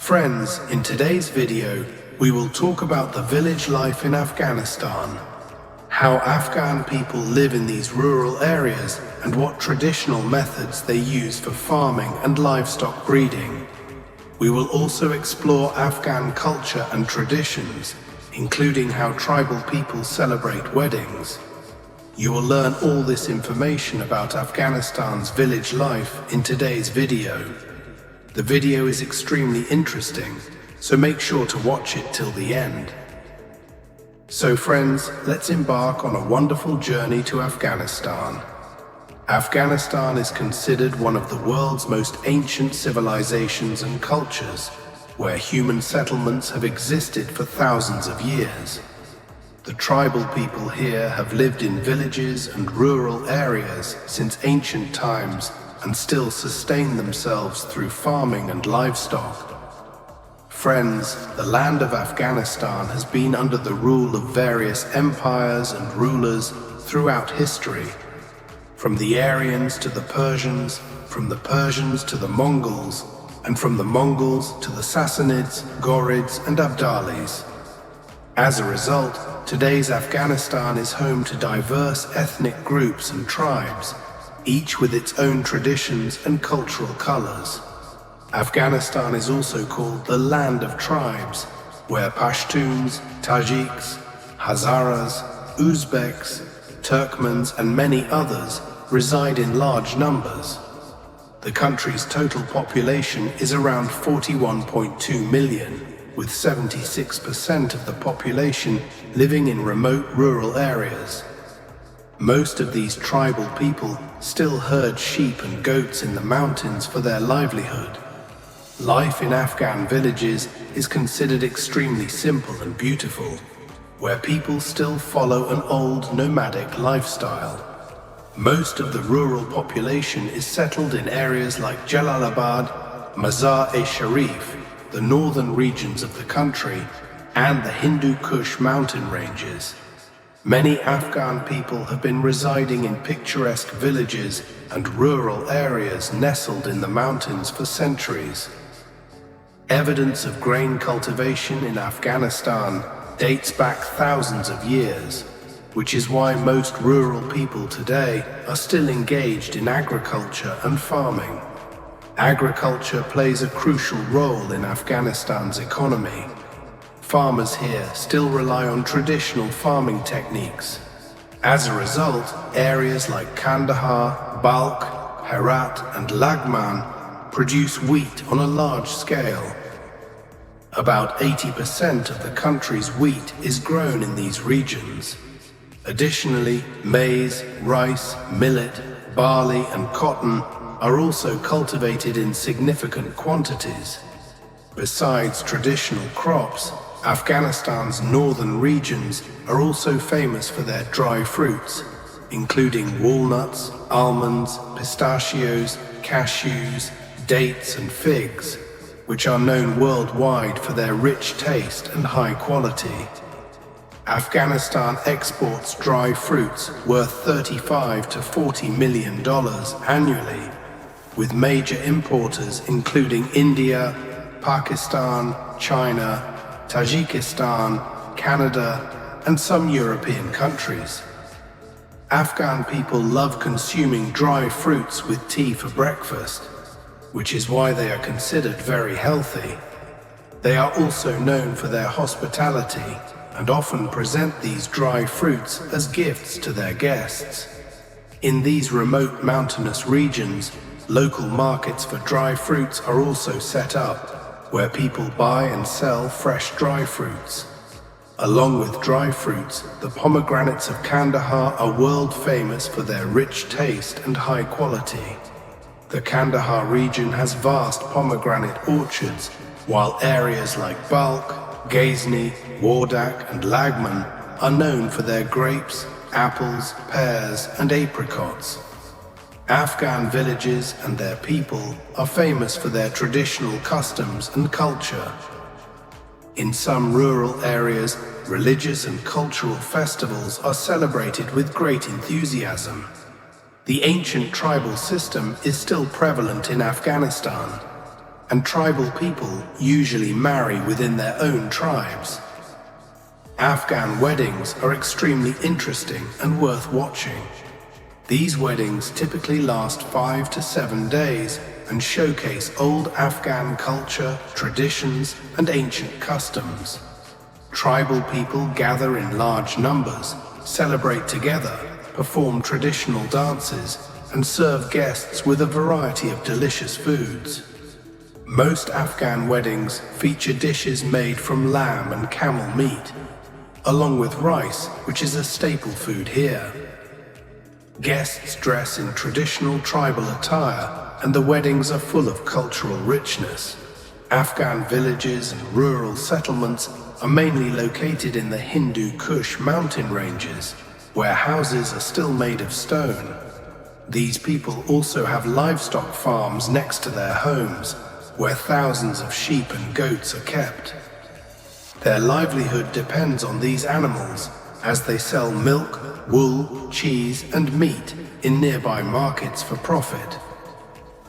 Friends, in today's video, we will talk about the village life in Afghanistan, how Afghan people live in these rural areas and what traditional methods they use for farming and livestock breeding. We will also explore Afghan culture and traditions, including how tribal people celebrate weddings. You will learn all this information about Afghanistan's village life in today's video. The video is extremely interesting, so make sure to watch it till the end. So friends, let's embark on a wonderful journey to Afghanistan. Afghanistan is considered one of the world's most ancient civilizations and cultures, where human settlements have existed for thousands of years. The tribal people here have lived in villages and rural areas since ancient times and still sustain themselves through farming and livestock. Friends, the land of Afghanistan has been under the rule of various empires and rulers throughout history, from the Aryans to the Persians, from the Persians to the Mongols, and from the Mongols to the Sassanids, Ghurids, and Abdalis. As a result, today's Afghanistan is home to diverse ethnic groups and tribes, each with its own traditions and cultural colors. Afghanistan is also called the Land of Tribes, where Pashtuns, Tajiks, Hazaras, Uzbeks, Turkmens, and many others reside in large numbers. The country's total population is around 41.2 million, with 76% of the population living in remote rural areas. Most of these tribal people still herd sheep and goats in the mountains for their livelihood. Life in Afghan villages is considered extremely simple and beautiful, where people still follow an old nomadic lifestyle. Most of the rural population is settled in areas like Jalalabad, Mazar-e-Sharif, the northern regions of the country, and the Hindu Kush mountain ranges. Many Afghan people have been residing in picturesque villages and rural areas nestled in the mountains for centuries. Evidence of grain cultivation in Afghanistan dates back thousands of years, which is why most rural people today are still engaged in agriculture and farming. Agriculture plays a crucial role in Afghanistan's economy. Farmers here still rely on traditional farming techniques. As a result, areas like Kandahar, Balkh, Herat, and Laghman produce wheat on a large scale. About 80% of the country's wheat is grown in these regions. Additionally, maize, rice, millet, barley, and cotton are also cultivated in significant quantities. Besides traditional crops, Afghanistan's northern regions are also famous for their dry fruits, including walnuts, almonds, pistachios, cashews, dates, and figs, which are known worldwide for their rich taste and high quality. Afghanistan exports dry fruits worth $35 to $40 million annually, with major importers including India, Pakistan, China, Tajikistan, Canada, and some European countries. Afghan people love consuming dry fruits with tea for breakfast, which is why they are considered very healthy. They are also known for their hospitality and often present these dry fruits as gifts to their guests. In these remote mountainous regions, local markets for dry fruits are also set up, where people buy and sell fresh dry fruits. Along with dry fruits, the pomegranates of Kandahar are world famous for their rich taste and high quality. The Kandahar region has vast pomegranate orchards, while areas like Balkh, Ghazni, Wardak, and Laghman are known for their grapes, apples, pears, and apricots. Afghan villages and their people are famous for their traditional customs and culture. In some rural areas, religious and cultural festivals are celebrated with great enthusiasm. The ancient tribal system is still prevalent in Afghanistan. and tribal people usually marry within their own tribes. Afghan weddings are extremely interesting and worth watching. These weddings typically last 5 to 7 days and showcase old Afghan culture, traditions, and ancient customs. Tribal people gather in large numbers, celebrate together, perform traditional dances, and serve guests with a variety of delicious foods. Most Afghan weddings feature dishes made from lamb and camel meat, along with rice, which is a staple food here. Guests dress in traditional tribal attire, and the weddings are full of cultural richness. Afghan villages and rural settlements are mainly located in the Hindu Kush mountain ranges, where houses are still made of stone. These people also have livestock farms next to their homes, where thousands of sheep and goats are kept. Their livelihood depends on these animals, as they sell milk, wool, cheese, and meat in nearby markets for profit.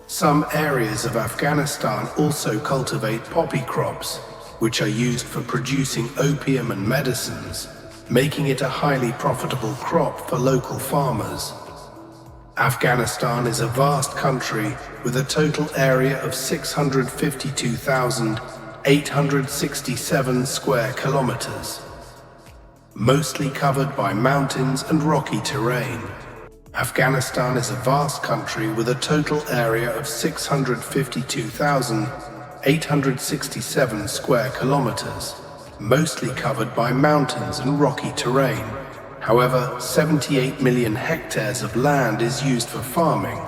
Some areas of Afghanistan also cultivate poppy crops, which are used for producing opium and medicines, making it a highly profitable crop for local farmers. Afghanistan is a vast country with a total area of 652,867 square kilometers, mostly covered by mountains and rocky terrain. Afghanistan is a vast country with a total area of 652,867 square kilometers, mostly covered by mountains and rocky terrain. However, 78 million hectares of land is used for farming,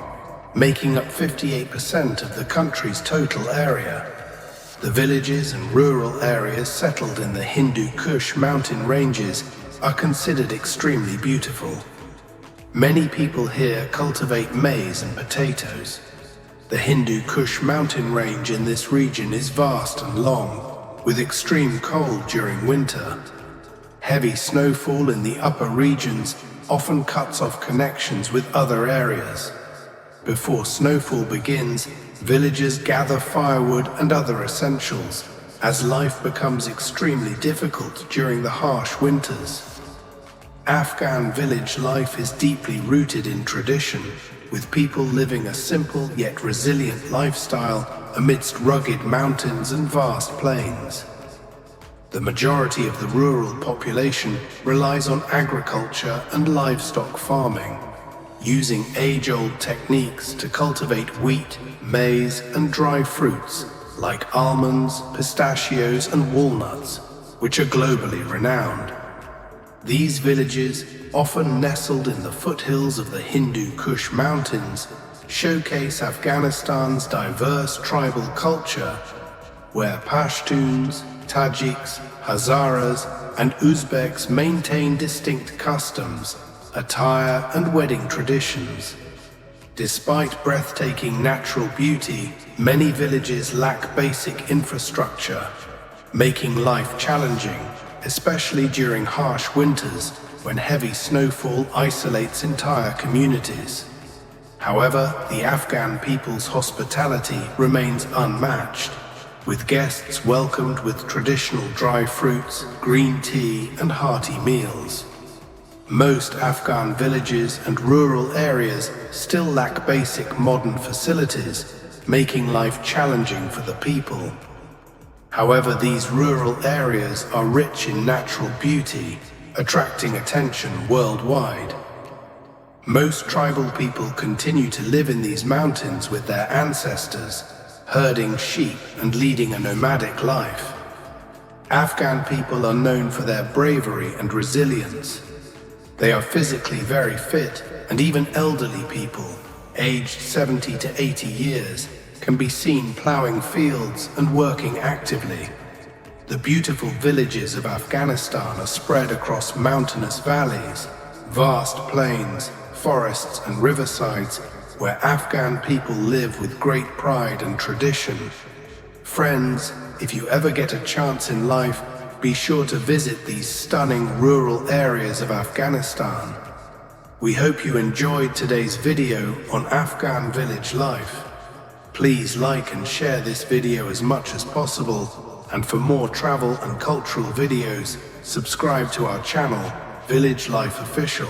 making up 58% of the country's total area. The villages and rural areas settled in the Hindu Kush mountain ranges are considered extremely beautiful. Many people here cultivate maize and potatoes. The Hindu Kush mountain range in this region is vast and long, with extreme cold during winter. Heavy snowfall in the upper regions often cuts off connections with other areas. Before snowfall begins, villagers gather firewood and other essentials, as life becomes extremely difficult during the harsh winters. Afghan village life is deeply rooted in tradition, with people living a simple yet resilient lifestyle amidst rugged mountains and vast plains. The majority of the rural population relies on agriculture and livestock farming, using age-old techniques to cultivate wheat, maize, and dry fruits like almonds, pistachios, and walnuts, which are globally renowned. These villages, often nestled in the foothills of the Hindu Kush mountains, showcase Afghanistan's diverse tribal culture, where Pashtuns, Tajiks, Hazaras, and Uzbeks maintain distinct customs, attire, and wedding traditions. Despite breathtaking natural beauty, many villages lack basic infrastructure, making life challenging, especially during harsh winters when heavy snowfall isolates entire communities. However, the Afghan people's hospitality remains unmatched, with guests welcomed with traditional dry fruits, green tea, and hearty meals. Most Afghan villages and rural areas still lack basic modern facilities, making life challenging for the people. However, these rural areas are rich in natural beauty, attracting attention worldwide. Most tribal people continue to live in these mountains with their ancestors, herding sheep and leading a nomadic life. Afghan people are known for their bravery and resilience. They are physically very fit, and even elderly people, aged 70 to 80 years, can be seen plowing fields and working actively. The beautiful villages of Afghanistan are spread across mountainous valleys, vast plains, forests, and riversides, where Afghan people live with great pride and tradition. Friends, if you ever get a chance in life, be sure to visit these stunning rural areas of Afghanistan. We hope you enjoyed today's video on Afghan village life. Please like and share this video as much as possible, and for more travel and cultural videos, subscribe to our channel, Village Life Official.